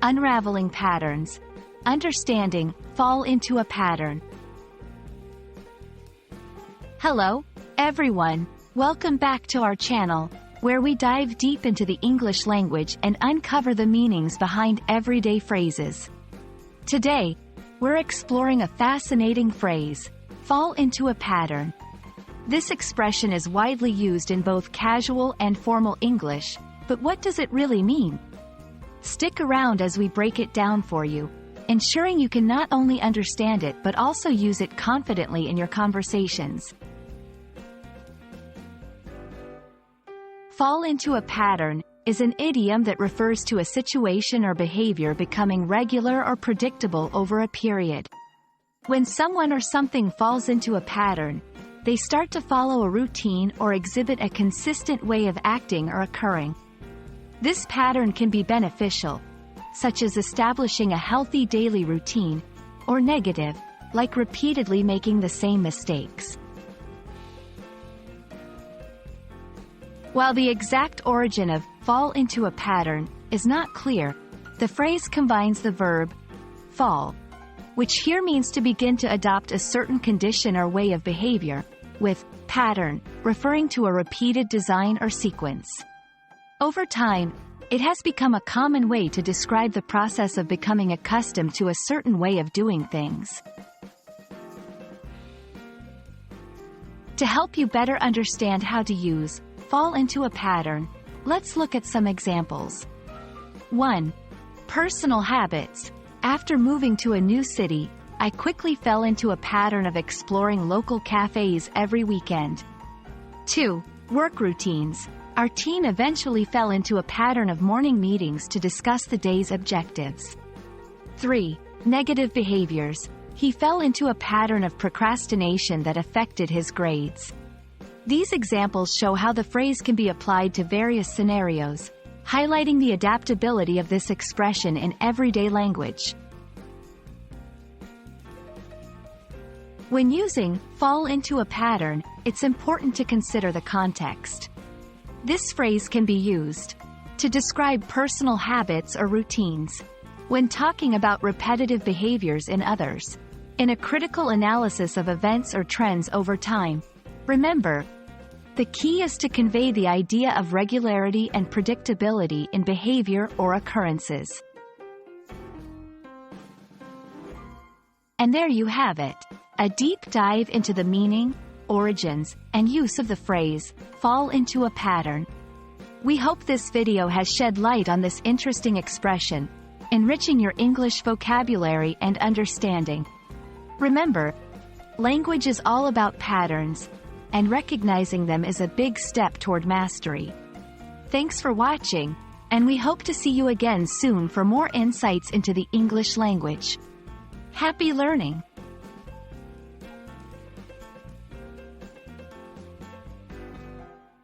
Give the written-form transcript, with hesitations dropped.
Unraveling patterns. Understanding, fall into a pattern. Hello, everyone. Welcome back to our channel, where we dive deep into the English language and uncover the meanings behind everyday phrases. Today, we're exploring a fascinating phrase, fall into a pattern. This expression is widely used in both casual and formal English, but what does it really mean? Stick around as we break it down for you, ensuring you can not only understand it but also use it confidently in your conversations. Fall into a pattern is an idiom that refers to a situation or behavior becoming regular or predictable over a period. When someone or something falls into a pattern, they start to follow a routine or exhibit a consistent way of acting or occurring. This pattern can be beneficial, such as establishing a healthy daily routine, or negative, like repeatedly making the same mistakes. While the exact origin of fall into a pattern is not clear, the phrase combines the verb fall, which here means to begin to adopt a certain condition or way of behavior, with pattern, referring to a repeated design or sequence. Over time, it has become a common way to describe the process of becoming accustomed to a certain way of doing things. To help you better understand how to use fall into a pattern, let's look at some examples. 1. Personal habits. After moving to a new city, I quickly fell into a pattern of exploring local cafes every weekend. 2. Work routines. Our team eventually fell into a pattern of morning meetings to discuss the day's objectives. 3. Negative behaviors. He fell into a pattern of procrastination that affected his grades. These examples show how the phrase can be applied to various scenarios, highlighting the adaptability of this expression in everyday language. When using fall into a pattern, it's important to consider the context. This phrase can be used to describe personal habits or routines, when talking about repetitive behaviors in others, in a critical analysis of events or trends over time. Remember, the key is to convey the idea of regularity and predictability in behavior or occurrences. And there you have it, a deep dive into the meaning, origins, and use of the phrase, fall into a pattern. We hope this video has shed light on this interesting expression, enriching your English vocabulary and understanding. Remember, language is all about patterns, and recognizing them is a big step toward mastery. Thanks for watching, and we hope to see you again soon for more insights into the English language. Happy learning!